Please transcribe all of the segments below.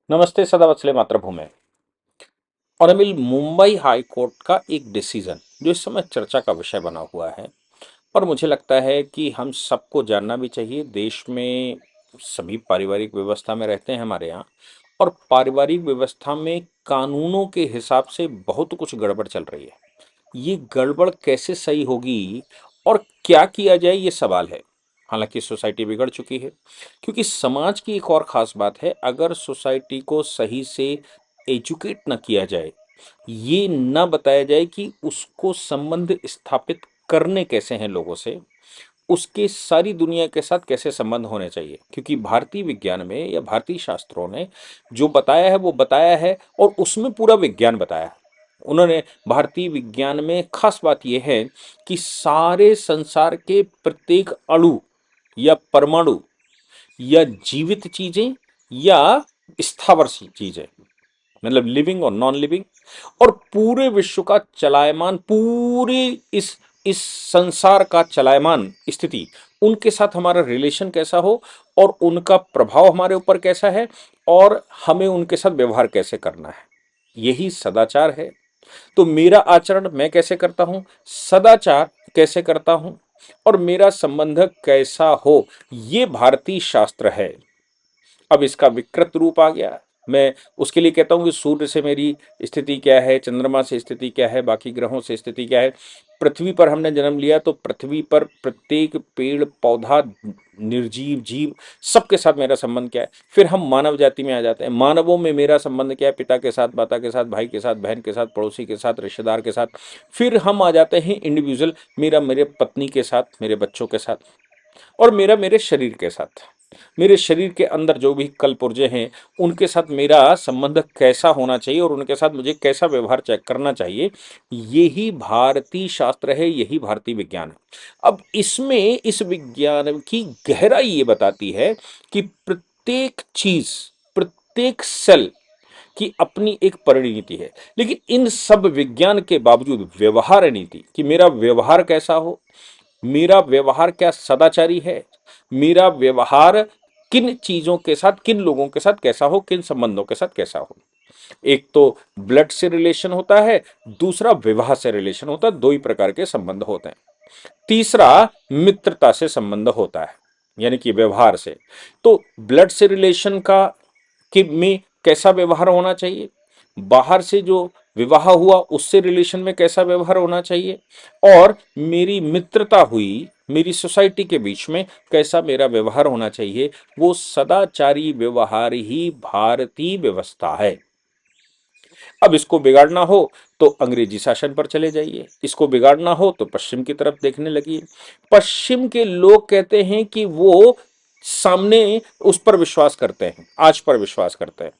नमस्ते सदा वत्सले मातृभूमि। और अमिल, मुंबई हाई कोर्ट का एक डिसीजन जो इस समय चर्चा का विषय बना हुआ है, और मुझे लगता है कि हम सबको जानना भी चाहिए। देश में सभी पारिवारिक व्यवस्था में रहते हैं हमारे यहाँ, और पारिवारिक व्यवस्था में कानूनों के हिसाब से बहुत कुछ गड़बड़ चल रही है। ये गड़बड़ कैसे सही होगी और क्या किया जाए, ये सवाल है। हालांकि सोसाइटी बिगड़ चुकी है, क्योंकि समाज की एक और खास बात है, अगर सोसाइटी को सही से एजुकेट न किया जाए, ये न बताया जाए कि उसको संबंध स्थापित करने कैसे हैं लोगों से, उसके सारी दुनिया के साथ कैसे संबंध होने चाहिए। क्योंकि भारतीय विज्ञान में या भारतीय शास्त्रों ने जो बताया है वो बताया है, और उसमें पूरा विज्ञान बताया है। उन्होंने भारतीय विज्ञान में खास बात यह है कि सारे संसार के प्रत्येक अणु या परमाणु या जीवित चीजें या स्थावर चीजें, मतलब लिविंग और नॉन लिविंग, और पूरे विश्व का चलायमान, पूरे इस संसार का चलायमान स्थिति, उनके साथ हमारा रिलेशन कैसा हो और उनका प्रभाव हमारे ऊपर कैसा है, और हमें उनके साथ व्यवहार कैसे करना है, यही सदाचार है। तो मेरा आचरण मैं कैसे करता हूं, सदाचार कैसे करता हूं, और मेरा संबंध कैसा हो, ये भारतीय शास्त्र है। अब इसका विकृत रूप आ गया। मैं उसके लिए कहता हूँ कि सूर्य से मेरी स्थिति क्या है, चंद्रमा से स्थिति क्या है, बाकी ग्रहों से स्थिति क्या है। पृथ्वी पर हमने जन्म लिया तो पृथ्वी पर प्रत्येक पेड़ पौधा, निर्जीव जीव, सबके साथ मेरा संबंध क्या है। फिर हम मानव जाति में आ जाते हैं, मानवों में मेरा संबंध क्या है, पिता के साथ, माता के साथ, भाई के साथ, बहन के साथ, पड़ोसी के साथ, रिश्तेदार के साथ। फिर हम आ जाते हैं इंडिविजुअल, मेरा मेरे पत्नी के साथ, मेरे बच्चों के साथ, और मेरा मेरे शरीर के साथ। मेरे शरीर के अंदर जो भी कल पुर्जे हैं, उनके साथ मेरा संबंध कैसा होना चाहिए और उनके साथ मुझे कैसा व्यवहार चेक करना चाहिए, यही भारतीय शास्त्र है, यही भारतीय विज्ञान है। अब इसमें इस विज्ञान की गहराई ये बताती है कि प्रत्येक चीज, प्रत्येक सेल की अपनी एक परिणति है। लेकिन इन सब विज्ञान के बावजूद व्यवहार नीति, कि मेरा व्यवहार कैसा हो, मेरा व्यवहार क्या सदाचारी है, मेरा व्यवहार किन चीजों के साथ, किन लोगों के साथ कैसा हो, किन संबंधों के साथ कैसा हो। एक तो ब्लड से रिलेशन होता है, दूसरा विवाह से रिलेशन होता है, दो ही प्रकार के संबंध होते हैं। तीसरा मित्रता से संबंध होता है, यानी कि व्यवहार से। तो ब्लड से रिलेशन का कि में कैसा व्यवहार होना चाहिए, बाहर से जो विवाह हुआ उससे रिलेशन में कैसा व्यवहार होना चाहिए, और मेरी मित्रता हुई, मेरी सोसाइटी के बीच में कैसा मेरा व्यवहार होना चाहिए, वो सदाचारी व्यवहार ही भारतीय व्यवस्था है। अब इसको बिगाड़ना हो तो अंग्रेजी शासन पर चले जाइए, इसको बिगाड़ना हो तो पश्चिम की तरफ देखने लगिए। पश्चिम के लोग कहते हैं कि वो सामने उस पर विश्वास करते हैं, आज पर विश्वास करते हैं।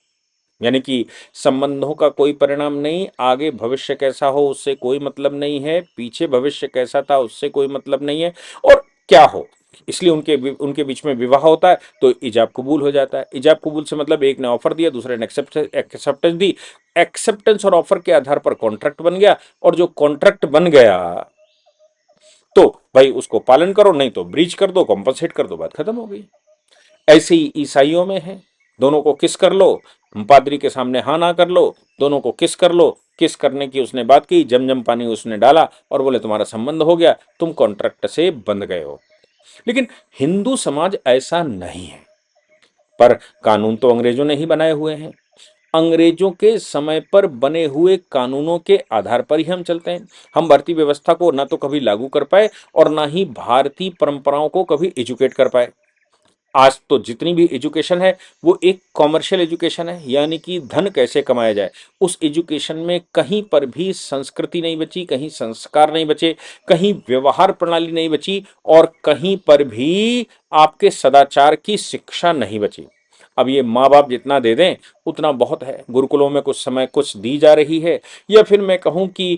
यानी कि संबंधों का कोई परिणाम नहीं, आगे भविष्य कैसा हो उससे कोई मतलब नहीं है, पीछे भविष्य कैसा था उससे कोई मतलब नहीं है, और क्या हो, इसलिए उनके उनके बीच में विवाह होता है तो इजाब कबूल हो जाता है। इजाब कबूल से मतलब एक ने ऑफर दिया, दूसरे ने एक्सेप्टेंस दी, एक्सेप्टेंस और ऑफर के आधार पर कॉन्ट्रैक्ट बन गया, और जो कॉन्ट्रैक्ट बन गया तो भाई उसको पालन करो, नहीं तो ब्रीच कर दो, कॉम्पनसेट कर दो, बात खत्म हो गई। ऐसे ही ईसाइयों में है, दोनों को किस कर लो, पादरी के सामने हाँ ना कर लो, दोनों को किस कर लो, किस करने की उसने बात की, जमजम पानी उसने डाला और बोले तुम्हारा संबंध हो गया, तुम कॉन्ट्रैक्ट से बंध गए हो। लेकिन हिंदू समाज ऐसा नहीं है। पर कानून तो अंग्रेजों ने ही बनाए हुए हैं, अंग्रेजों के समय पर बने हुए कानूनों के आधार पर ही हम चलते हैं। हम भारतीय व्यवस्था को ना तो कभी लागू कर पाए और ना ही भारतीय परंपराओं को कभी एजुकेट कर पाए। आज तो जितनी भी एजुकेशन है वो एक कॉमर्शियल एजुकेशन है, यानी कि धन कैसे कमाया जाए। उस एजुकेशन में कहीं पर भी संस्कृति नहीं बची, कहीं संस्कार नहीं बचे, कहीं व्यवहार प्रणाली नहीं बची, और कहीं पर भी आपके सदाचार की शिक्षा नहीं बची। अब ये माँ बाप जितना दे दें उतना बहुत है। गुरुकुलों में कुछ समय कुछ दी जा रही है, या फिर मैं कहूँ कि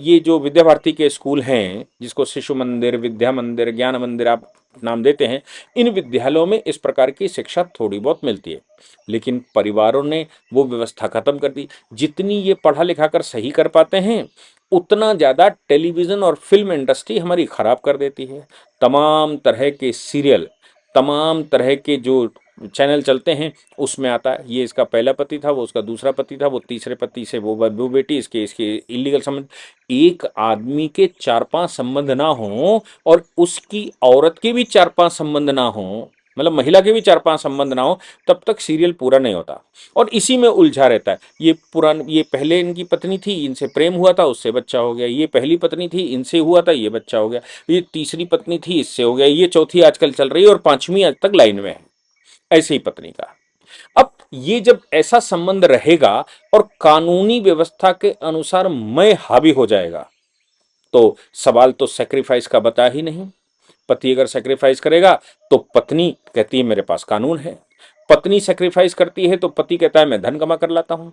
ये जो विद्या भारती के स्कूल हैं, जिसको शिशु मंदिर, विद्या मंदिर, ज्ञान मंदिर आप नाम देते हैं, इन विद्यालयों में इस प्रकार की शिक्षा थोड़ी बहुत मिलती है। लेकिन परिवारों ने वो व्यवस्था खत्म कर दी। जितनी ये पढ़ा लिखा कर सही कर पाते हैं, उतना ज्यादा टेलीविजन और फिल्म इंडस्ट्री हमारी खराब कर देती है। तमाम तरह के सीरियल, तमाम तरह के जो चैनल चलते हैं उसमें आता है ये इसका पहला पति था, वो उसका दूसरा पति था, वो तीसरे पति से वो बेटी, इसके इसके इलीगल संबंध। एक आदमी के 4-5 संबंध ना हो और उसकी औरत के भी 4-5 संबंध ना हो, मतलब महिला के भी 4-5 संबंध ना हो, तब तक सीरियल पूरा नहीं होता और इसी में उलझा रहता है। ये पहले इनकी पत्नी थी, इनसे प्रेम हुआ था, उससे बच्चा हो गया, ये पहली पत्नी थी, इनसे हुआ था, ये बच्चा हो गया, ये तीसरी पत्नी थी, इससे हो गया, ये चौथी आजकल चल रही है और पांचवी आज तक लाइन में है ऐसे ही पत्नी का। अब ये जब ऐसा संबंध रहेगा और कानूनी व्यवस्था के अनुसार मैं हावी हो जाएगा तो सवाल तो सेक्रीफाइस का बता ही नहीं। पति अगर सेक्रीफाइस करेगा तो पत्नी कहती है मेरे पास कानून है, पत्नी सेक्रीफाइस करती है तो पति कहता है मैं धन कमा कर लाता हूं।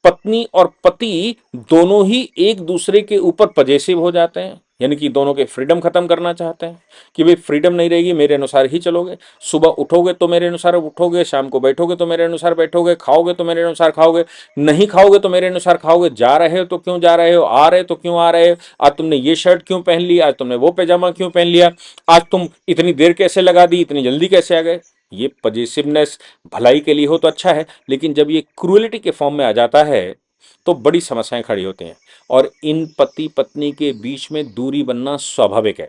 पत्नी और पति दोनों ही एक दूसरे के ऊपर पजेसिव हो जाते हैं, यानी कि दोनों के फ्रीडम खत्म करना चाहते हैं कि भाई फ्रीडम नहीं रहेगी, मेरे अनुसार ही चलोगे, सुबह उठोगे तो मेरे अनुसार उठोगे, शाम को बैठोगे तो मेरे अनुसार बैठोगे, खाओगे तो मेरे अनुसार खाओगे, नहीं खाओगे तो मेरे अनुसार खाओगे, जा रहे हो तो क्यों जा रहे हो, आ रहे हो तो क्यों आ रहे हो, आज तुमने ये शर्ट क्यों पहन ली, आज तुमने वो पैजामा क्यों पहन लिया, आज तुम इतनी देर कैसे लगा दी, इतनी जल्दी कैसे आ गए। ये पजेसिवनेस भलाई के लिए हो तो अच्छा है, लेकिन जब ये क्रूएलिटी के फॉर्म में आ जाता है तो बड़ी समस्याएं खड़ी होती हैं और इन पति पत्नी के बीच में दूरी बनना स्वाभाविक है।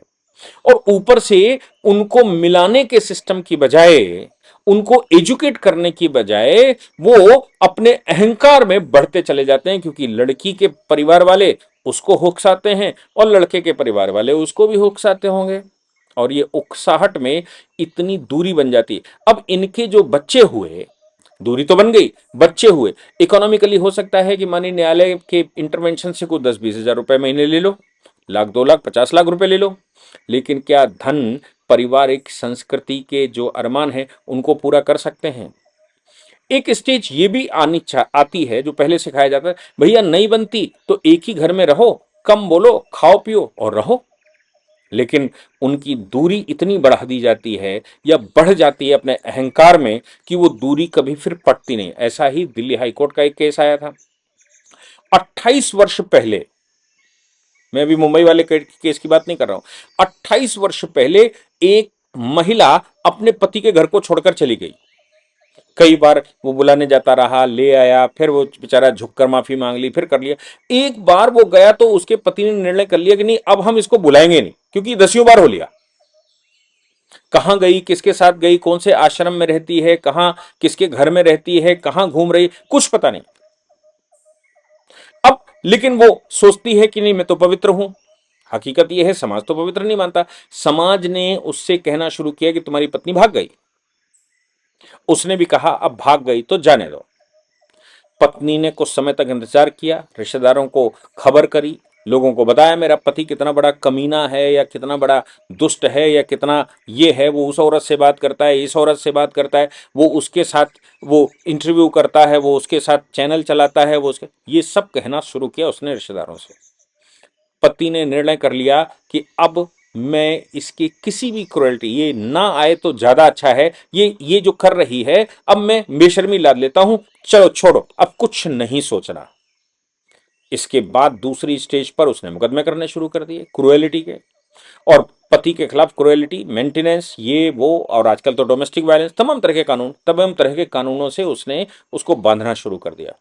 और ऊपर से उनको मिलाने के सिस्टम की बजाय, उनको एजुकेट करने की बजाय वो अपने अहंकार में बढ़ते चले जाते हैं, क्योंकि लड़की के परिवार वाले उसको उकसाते हैं और लड़के के परिवार वाले उसको भी उकसाते होंगे और ये उकसाहट में इतनी दूरी बन जाती है। अब इनके जो बच्चे हुए, दूरी तो बन गई, बच्चे हुए, इकोनॉमिकली हो सकता है कि माननीय न्यायालय के इंटरवेंशन से कोई 10-20 हजार रुपए महीने ले लो, लाख 2 लाख 50 लाख रुपए ले लो, लेकिन क्या धन पारिवारिक संस्कृति के जो अरमान है उनको पूरा कर सकते हैं। एक स्टेज ये भी आती है जो पहले सिखाया जाता है, भैया नहीं बनती तो एक ही घर में रहो, कम बोलो, खाओ पियो और रहो। लेकिन उनकी दूरी इतनी बढ़ा दी जाती है या बढ़ जाती है अपने अहंकार में कि वो दूरी कभी फिर पटती नहीं। ऐसा ही दिल्ली हाईकोर्ट का एक केस आया था 28 वर्ष पहले, मैं अभी मुंबई वाले केस की बात नहीं कर रहा हूं, 28 वर्ष पहले एक महिला अपने पति के घर को छोड़कर चली गई। कई बार वो बुलाने जाता रहा, ले आया, फिर वो बेचारा झुककर माफी मांग ली, फिर कर लिया। एक बार वो गया तो उसके पति ने निर्णय कर लिया कि नहीं अब हम इसको बुलाएंगे नहीं, क्योंकि 10वीं बार हो लिया। कहां गई, किसके साथ गई, कौन से आश्रम में रहती है, कहां किसके घर में रहती है, कहां घूम रही, कुछ पता नहीं। अब लेकिन वो सोचती है कि नहीं मैं तो पवित्र हूं। हकीकत यह है समाज तो पवित्र नहीं मानता। समाज ने उससे कहना शुरू किया कि तुम्हारी पत्नी भाग गई। उसने भी कहा अब भाग गई तो जाने दो। पत्नी ने कुछ समय तक इंतजार किया, रिश्तेदारों को खबर करी, लोगों को बताया मेरा पति कितना बड़ा कमीना है या कितना बड़ा दुष्ट है या कितना ये है, वो उस औरत से बात करता है, इस औरत से बात करता है, वो उसके साथ वो इंटरव्यू करता है, वो उसके साथ चैनल चलाता है, वो उसके ये सब कहना शुरू किया उसने रिश्तेदारों से। पति ने निर्णय कर लिया कि अब मैं इसकी किसी भी क्रुएल्टी ये ना आए तो ज्यादा अच्छा है, ये जो कर रही है अब मैं बेशर्मी लाद लेता हूं, चलो छोड़ो अब कुछ नहीं सोचना। इसके बाद दूसरी स्टेज पर उसने मुकदमे करने शुरू कर दिए क्रुएलिटी के, और पति के खिलाफ क्रुएलिटी, मेंटेनेंस, ये वो, और आजकल तो डोमेस्टिक वायलेंस, तमाम तरह के कानून, तमाम तरह के कानूनों से उसने उसको बांधना शुरू कर दिया।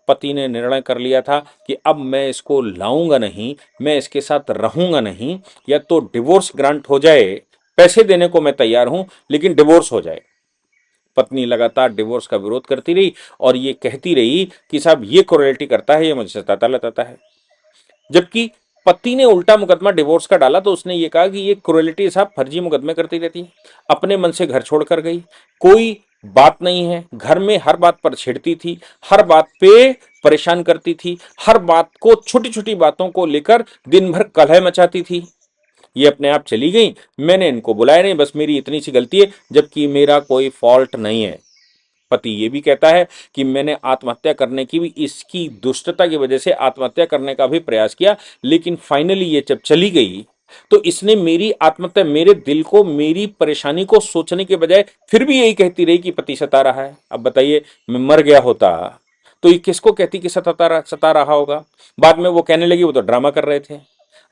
पति ने निर्णय कर लिया था कि अब मैं इसको लाऊंगा नहीं, मैं इसके साथ रहूंगा नहीं, या तो डिवोर्स ग्रांट हो जाए, पैसे देने को मैं तैयार हूं लेकिन डिवोर्स हो जाए। पत्नी लगातार डिवोर्स का विरोध करती रही और ये कहती रही कि साहब ये क्रुएल्टी करता है, ये मुझे सताता लताता है। जबकि पति ने उल्टा मुकदमा डिवोर्स का डाला तो उसने ये कहा कि ये क्रुएल्टी साहब फर्जी मुकदमे करती रहती है, अपने मन से घर छोड़ कर गई, कोई बात नहीं है, घर में हर बात पर छेड़ती थी, हर बात पे परेशान करती थी, हर बात को छोटी छोटी बातों को लेकर दिन भर कलह मचाती थी। ये अपने आप चली गई, मैंने इनको बुलाया नहीं, बस मेरी इतनी सी गलती है, जबकि मेरा कोई फॉल्ट नहीं है। पति ये भी कहता है कि मैंने आत्महत्या करने की भी, इसकी दुष्टता की वजह से आत्महत्या करने का भी प्रयास किया, लेकिन फाइनली ये जब चली गई तो इसने मेरी आत्महत्या, मेरे दिल को, मेरी परेशानी को सोचने के बजाय फिर भी यही कहती रही कि पति सता रहा है। अब बताइए मैं मर गया होता तो ये किसको कहती कि सता रहा होगा। बाद में वो कहने लगी वो तो ड्रामा कर रहे थे।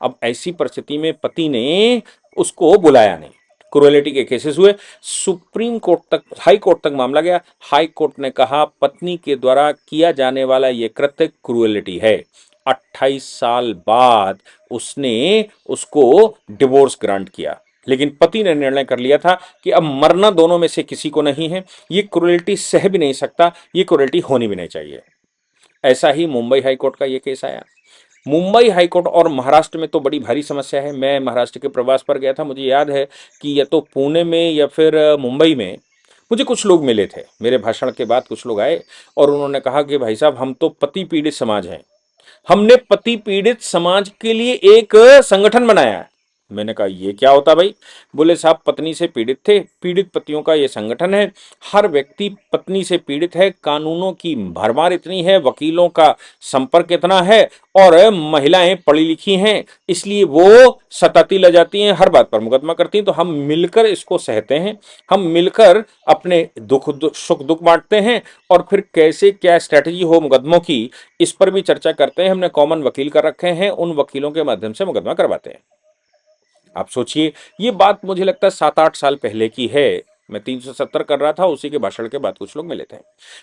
अब ऐसी परिस्थिति में पति ने उसको बुलाया नहीं, क्रुएलिटी के केसेस हुए, सुप्रीम कोर्ट तक, हाई कोर्ट तक मामला गया। हाई कोर्ट ने कहा पत्नी के द्वारा किया जाने वाला यह कृत्य क्रुएलिटी है। 28 साल बाद उसने उसको डिवोर्स ग्रांट किया, लेकिन पति ने निर्णय कर लिया था कि अब मरना दोनों में से किसी को नहीं है, ये क्रुएलिटी सह भी नहीं सकता, ये क्रुएलिटी होनी भी नहीं चाहिए। ऐसा ही मुंबई हाईकोर्ट का ये केस आया। मुंबई हाईकोर्ट और महाराष्ट्र में तो बड़ी भारी समस्या है। मैं महाराष्ट्र के प्रवास पर गया था, मुझे याद है कि या तो पुणे में या फिर मुंबई में मुझे कुछ लोग मिले थे। मेरे भाषण के बाद कुछ लोग आए और उन्होंने कहा कि भाई साहब, हम तो पति पीड़ित समाज हैं, हमने पति पीड़ित समाज के लिए एक संगठन बनाया है। मैंने कहा ये क्या होता भाई? बोले साहब, पत्नी से पीड़ित थे, पीड़ित पतियों का ये संगठन है। हर व्यक्ति पत्नी से पीड़ित है, कानूनों की भरमार इतनी है, वकीलों का संपर्क इतना है, और महिलाएं पढ़ी लिखी हैं, इसलिए वो सताती ले जाती हैं, हर बात पर मुकदमा करती हैं। तो हम मिलकर इसको सहते हैं, हम मिलकर अपने सुख दुख बांटते हैं, और फिर कैसे क्या स्ट्रैटेजी हो मुकदमों की, इस पर भी चर्चा करते हैं। हमने कॉमन वकील कर रखे हैं, उन वकीलों के माध्यम से मुकदमा करवाते हैं। आप सोचिए, ये बात मुझे लगता है 7-8 साल पहले की है। मैं 370 कर रहा था, उसी के भाषण के बाद कुछ लोग मिले थे।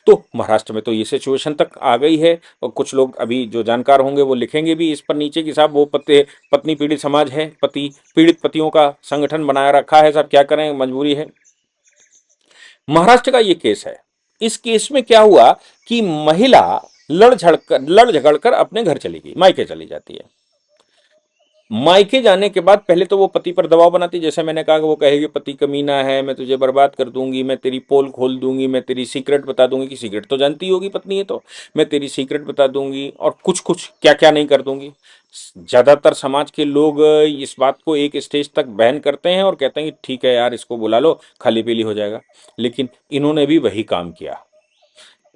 तो महाराष्ट्र में तो ये सिचुएशन तक आ गई है, और कुछ लोग अभी जो जानकार होंगे वो लिखेंगे भी इस पर नीचे कि साहब वो पत्नी पीड़ित समाज है, पति पीड़ित पतियों का संगठन बनाया रखा है, साहब क्या करें, मजबूरी है। महाराष्ट्र का ये केस है। इस केस में क्या हुआ कि महिला लड़ झगड़ कर अपने घर चली गई, मायके चली जाती है। मायके जाने के बाद पहले तो वो पति पर दबाव बनाती, जैसे मैंने कहा कि वो कहेगी पति कमीना है, मैं तुझे बर्बाद कर दूंगी, मैं तेरी पोल खोल दूंगी, मैं तेरी सीक्रेट बता दूंगी, कि सीक्रेट तो जानती होगी पत्नी है तो, मैं तेरी सीक्रेट बता दूंगी, और कुछ कुछ क्या क्या नहीं कर दूंगी। ज्यादातर समाज के लोग इस बात को एक स्टेज तक बैन करते हैं और कहते हैं कि ठीक है यार, इसको बुला लो, खाली पीली हो जाएगा। लेकिन इन्होंने भी वही काम किया,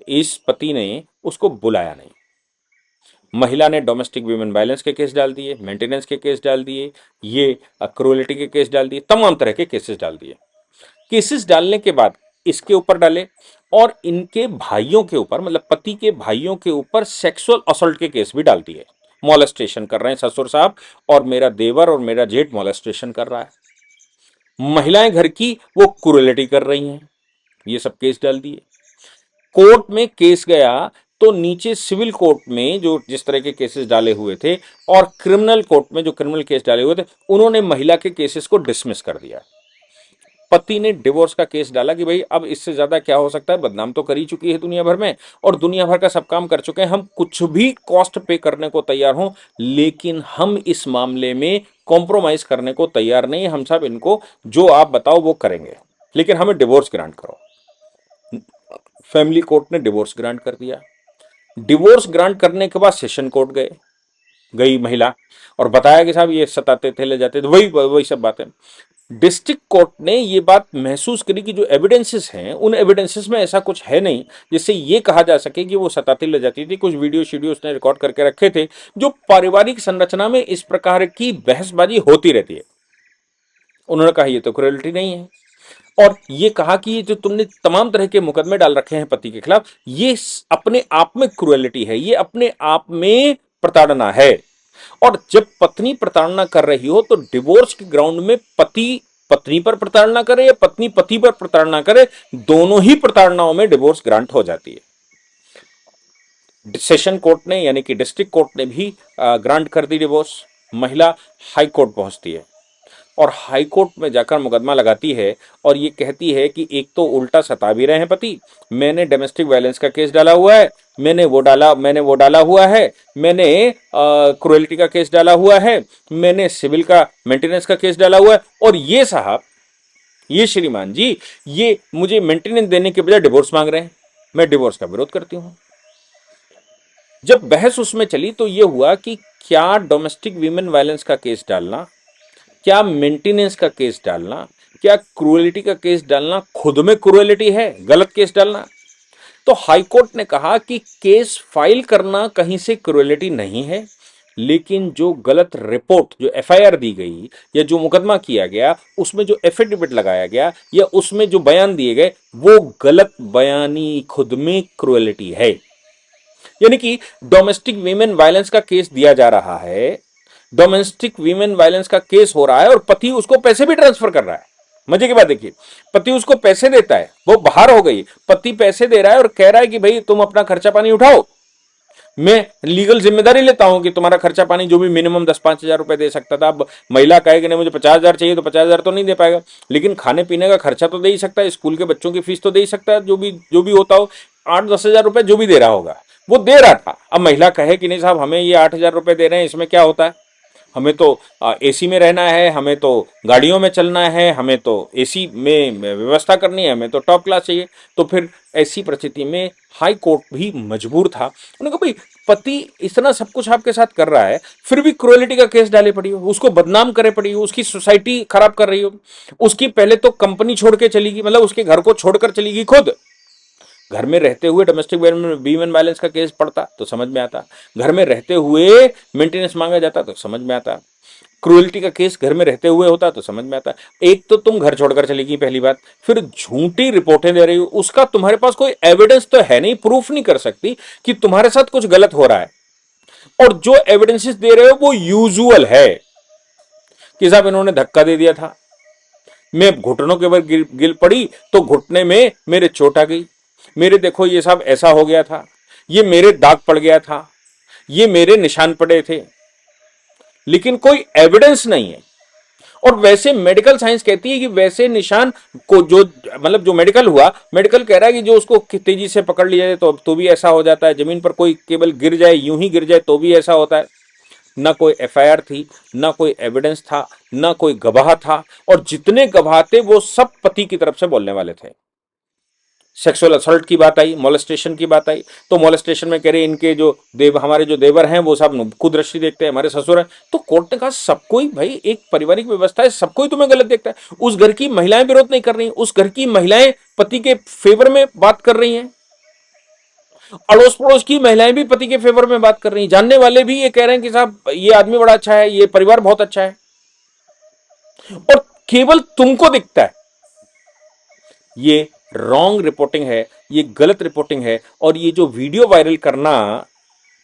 इस पति ने उसको बुलाया नहीं। महिला ने डोमेस्टिक वीमेन वायलेंस के केस डाल दिए, मेंटेनेंस के केस डाल दिए, ये क्रूएलिटी के केस डाल दिए, तमाम तरह के केसेस डाल दिए। केसेस डालने के बाद इसके ऊपर डाले, और इनके भाइयों के ऊपर, मतलब पति के भाइयों के ऊपर सेक्सुअल असॉल्ट के केस भी डाल दिए। मॉलेस्टेशन कर रहे हैं ससुर साहब, और मेरा देवर और मेरा जेठ मॉलेस्टेशन कर रहा है। महिलाएं घर की वो क्रूएलिटी कर रही हैं, ये सब केस डाल दिए। कोर्ट में केस गया तो नीचे सिविल कोर्ट में जो जिस तरह के केसेस डाले हुए थे, और क्रिमिनल कोर्ट में जो क्रिमिनल केस डाले हुए थे, उन्होंने महिला के केसेस को डिसमिस कर दिया। पति ने डिवोर्स का केस डाला कि भाई अब इससे ज्यादा क्या हो सकता है, बदनाम तो कर ही चुकी है दुनिया भर में, और दुनिया भर का सब काम कर चुके हैं, हम कुछ भी कॉस्ट पे करने को तैयार हों, लेकिन हम इस मामले में कॉम्प्रोमाइज करने को तैयार नहीं। हम सब इनको जो आप बताओ वो करेंगे, लेकिन हमें डिवोर्स ग्रांट करो। फैमिली कोर्ट ने डिवोर्स ग्रांट कर दिया। डिवोर्स ग्रांट करने के बाद सेशन कोर्ट गई महिला, और बताया कि साहब ये सताते थे, ले जाते थे, वही वही सब बातें। डिस्ट्रिक्ट कोर्ट ने ये बात महसूस करी कि जो एविडेंसेस हैं, उन एविडेंसेस में ऐसा कुछ है नहीं जिससे ये कहा जा सके कि वो सताती ले जाती थी। कुछ वीडियो शीडियो उसने रिकॉर्ड करके रखे थे, जो पारिवारिक संरचना में इस प्रकार की बहसबाजी होती रहती है। उन्होंने कहा ये तो क्रुएल्टी नहीं है, और ये कहा कि ये जो तुमने तमाम तरह के मुकदमे डाल रखे हैं पति के खिलाफ, ये अपने आप में क्रुएलिटी है, ये अपने आप में प्रताड़ना है। और जब पत्नी प्रताड़ना कर रही हो तो डिवोर्स के ग्राउंड में पति पत्नी पर प्रताड़ना करे या पत्नी पति पर प्रताड़ना करे, दोनों ही प्रताड़नाओं में डिवोर्स ग्रांट हो जाती है। सेशन कोर्ट ने यानी कि डिस्ट्रिक्ट कोर्ट ने भी ग्रांट कर दी डिवोर्स। महिला हाई कोर्ट पहुंचती है, और हाई कोर्ट में जाकर मुकदमा लगाती है, और ये कहती है कि एक तो उल्टा सता भी रहे हैं पति, मैंने डोमेस्टिक वायलेंस का केस डाला हुआ है, मैंने वो डाला हुआ है, मैंने क्रुएल्टी का केस डाला हुआ है, मैंने सिविल का मेंटेनेंस का केस डाला हुआ है, और ये साहब, ये श्रीमान जी, ये मुझे मेंटेनेंस देने के बजाय डिवोर्स मांग रहे हैं। मैं डिवोर्स का विरोध करती हूं। जब बहस उसमें चली तो यह हुआ कि क्या डोमेस्टिक वीमेन वायलेंस का केस डालना, क्या मेंटेनेंस का केस डालना, क्या क्रूएलिटी का केस डालना खुद में क्रूएलिटी है, गलत केस डालना? तो हाईकोर्ट ने कहा कि केस फाइल करना कहीं से क्रूएलिटी नहीं है, लेकिन जो गलत रिपोर्ट, जो एफआईआर दी गई या जो मुकदमा किया गया, उसमें जो एफिडेविट लगाया गया या उसमें जो बयान दिए गए, वो गलत बयानी खुद में क्रूएलिटी है। यानी कि डोमेस्टिक वीमेन वायलेंस का केस दिया जा रहा है, डोमेस्टिक वीमेन वायलेंस का केस हो रहा है, और पति उसको पैसे भी ट्रांसफर कर रहा है। मजे की बात देखिए, पति उसको पैसे देता है, वो बाहर हो गई, पति पैसे दे रहा है और कह रहा है कि भाई तुम अपना खर्चा पानी उठाओ, मैं लीगल जिम्मेदारी लेता हूं कि तुम्हारा खर्चा पानी जो भी मिनिमम 10-5 हजार रुपए दे सकता था, अब महिला कहे कि नहीं मुझे 50 हजार चाहिए, तो 50 हजार तो नहीं दे पाएगा, लेकिन खाने पीने का खर्चा तो दे ही सकता है, स्कूल के बच्चों की फीस तो दे ही सकता है, जो भी होता हो, 8-10 हजार रुपए जो भी दे रहा होगा वो दे रहा था। अब महिला कहे कि नहीं साहब हमें ये 8 हजार रुपए दे रहे हैं, इसमें क्या होता है, हमें तो एसी में रहना है, हमें तो गाड़ियों में चलना है, हमें तो एसी में व्यवस्था करनी है, हमें तो टॉप क्लास चाहिए। तो फिर ऐसी परिस्थिति में हाई कोर्ट भी मजबूर था, उन्होंने कहा भाई पति इतना सब कुछ आपके साथ कर रहा है, फिर भी क्रुएलिटी का केस डाले पड़ी हो, उसको बदनाम करे पड़ी हो, उसकी सोसाइटी खराब कर रही हो, उसकी पहले तो कंपनी छोड़ के चलेगी, मतलब उसके घर को छोड़कर चलेगी खुद, घर में रहते हुए डोमेस्टिक वीमेन वायलेंस का केस पड़ता तो समझ में आता, घर में रहते हुए मेंटेनेंस मांगा जाता तो समझ में आता, क्रूएल्टी का केस घर में रहते हुए होता तो समझ में आता। एक तो तुम घर छोड़कर चली गई पहली बात, फिर झूठी रिपोर्टें दे रही हो, उसका तुम्हारे पास कोई एविडेंस तो है नहीं, प्रूफ नहीं कर सकती कि तुम्हारे साथ कुछ गलत हो रहा है, और जो एविडेंसेस दे रहे हो वो यूजुअल है कि साहब इन्होंने धक्का दे दिया था, मैं घुटनों के ऊपर गिर पड़ी तो घुटने में मेरे चोट आ गई, मेरे देखो ये सब ऐसा हो गया था, ये मेरे दाग पड़ गया था, ये मेरे निशान पड़े थे, लेकिन कोई एविडेंस नहीं है। और वैसे मेडिकल साइंस कहती है कि वैसे निशान को जो मतलब जो मेडिकल हुआ, मेडिकल कह रहा है कि जो उसको तेजी से पकड़ लिया जाए तो भी ऐसा हो जाता है, जमीन पर कोई केवल गिर जाए यूं ही गिर जाए तो भी ऐसा होता है। ना कोई एफआईआर थी, ना कोई एविडेंस था, ना कोई गवाह था, और जितने गवाह थे वो सब पति की तरफ से बोलने वाले थे। सेक्सुअल असल्ट की बात आई, मोलेस्टेशन की बात आई, तो मोलेस्टेशन में कह रहे इनके जो हमारे जो देवर हैं वो सब कुदृष्टि देखते हैं, हमारे ससुर हैं, तो कोर्ट ने कहा सबको ही भाई, एक पारिवारिक व्यवस्था है, सबको ही तुम्हें गलत देखता है। उस घर की महिलाएं विरोध नहीं कर रही, उस घर की महिलाएं पति के फेवर में बात कर रही हैं, अड़ोस पड़ोस की महिलाएं भी पति के फेवर में बात कर रही हैं, जानने वाले भी ये कह रहे हैं कि साहब ये आदमी बड़ा अच्छा है, ये परिवार बहुत अच्छा है, और केवल तुमको दिखता है। ये रॉन्ग रिपोर्टिंग है, ये गलत रिपोर्टिंग है, और ये जो वीडियो वायरल करना,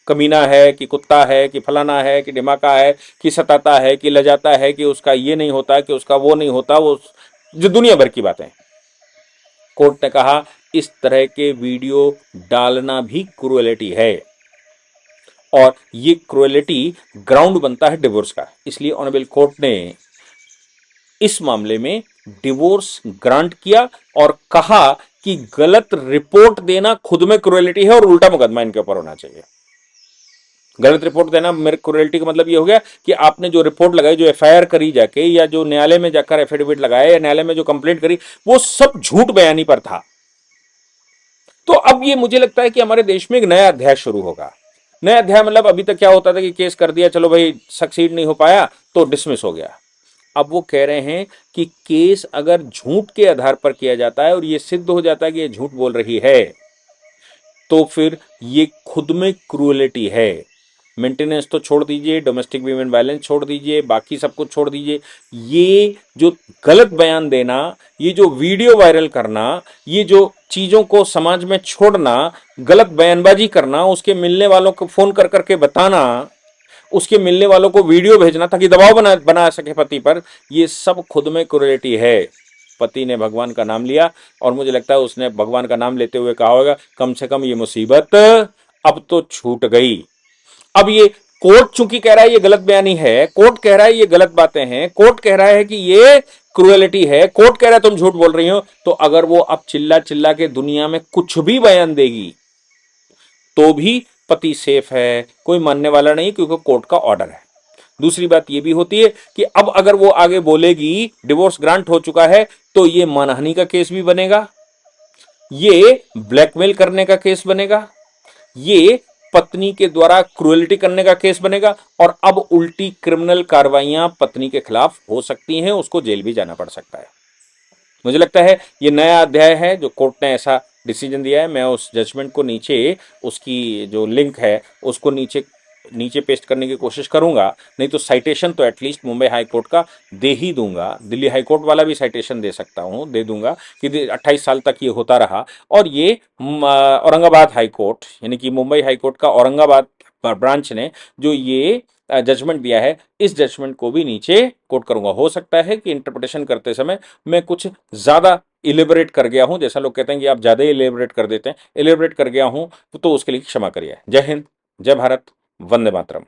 कमीना है कि कुत्ता है कि फलाना है कि डिमाका है कि सताता है कि लजाता है कि उसका ये नहीं होता कि उसका वो नहीं होता, वो जो दुनिया भर की बातें, कोर्ट ने कहा इस तरह के वीडियो डालना भी क्रूएलिटी है, और ये क्रूएलिटी ग्राउंड बनता है डिवोर्स का। इसलिए ऑनरेबल कोर्ट ने इस मामले में डिवोर्स ग्रांट किया और कहा कि गलत रिपोर्ट देना खुद में क्रूएलिटी है और उल्टा मुकदमा इनके ऊपर होना चाहिए। गलत रिपोर्ट देना मेरे क्रूएलिटी का मतलब ये हो गया कि आपने जो रिपोर्ट लगाई, जो एफआईआर करी जाके, या जो न्यायालय में जाकर एफिडेविट लगाया, या न्यायालय में जो कंप्लेंट करी, वो सब झूठ बयानी पर था। तो अब ये मुझे लगता है कि हमारे देश में एक नया अध्याय शुरू होगा। नया अध्याय मतलब अभी तक क्या होता था कि केस कर दिया, चलो भाई सक्सीड नहीं हो पाया तो डिसमिस हो गया। अब वो कह रहे हैं कि केस अगर झूठ के आधार पर किया जाता है और ये सिद्ध हो जाता है कि ये झूठ बोल रही है, तो फिर ये खुद में क्रूएलिटी है। मेंटेनेंस तो छोड़ दीजिए, डोमेस्टिक वीमेन वायलेंस छोड़ दीजिए, बाकी सब कुछ छोड़ दीजिए, ये जो गलत बयान देना, ये जो वीडियो वायरल करना, ये जो चीजों को समाज में छोड़ना, गलत बयानबाजी करना, उसके मिलने वालों को फोन कर करके बताना, उसके मिलने वालों को वीडियो भेजना ताकि दबाव बना सके पति पर, ये सब खुद में क्रूएलिटी है। पति ने भगवान का नाम लिया, और मुझे लगता है उसने भगवान का नाम लेते हुए कहा होगा कम से कम ये मुसीबत अब तो छूट गई। अब ये कोर्ट चूंकि कह रहा है ये गलत बयानी है, कोर्ट कह रहा है ये गलत बातें हैं, कोर्ट कह रहा है कि ये क्रूएलिटी है, कोर्ट कह रहा है तुम झूठ बोल रही हो, तो अगर वो अब चिल्ला चिल्ला के दुनिया में कुछ भी बयान देगी तो भी पति सेफ है, कोई मानने वाला नहीं, क्योंकि कोर्ट का ऑर्डर है। दूसरी बात यह भी होती है कि अब अगर वो आगे बोलेगी डिवोर्स ग्रांट हो चुका है, तो ये मानहानि का केस भी बनेगा, ये ब्लैकमेल करने का केस बनेगा, ये पत्नी के द्वारा क्रूएलिटी करने का केस बनेगा, और अब उल्टी क्रिमिनल कार्रवाइयां पत्नी के खिलाफ हो सकती हैं, उसको जेल भी जाना पड़ सकता है। मुझे लगता है ये नया अध्याय है जो कोर्ट ने ऐसा डिसीजन दिया है। मैं उस जजमेंट को नीचे, उसकी जो लिंक है उसको नीचे नीचे पेस्ट करने की कोशिश करूंगा, नहीं तो साइटेशन तो एटलीस्ट मुंबई हाई कोर्ट का दे ही दूंगा, दिल्ली हाई कोर्ट वाला भी साइटेशन दे सकता हूं, दे दूंगा कि 28 साल तक ये होता रहा, और ये औरंगाबाद हाई कोर्ट यानी कि मुंबई हाई कोर्ट का औरंगाबाद ब्रांच ने जो ये जजमेंट दिया है, इस जजमेंट को भी नीचे कोट करूंगा। हो सकता है कि इंटरप्रिटेशन करते समय मैं कुछ ज्यादा इलेबरेट कर गया हूं, जैसा लोग कहते हैं कि आप ज्यादा इलेबरेट कर देते हैं, इलेबरेट कर गया हूं, तो उसके लिए क्षमा करिए। जय हिंद, जय भारत, वंदे मातरम।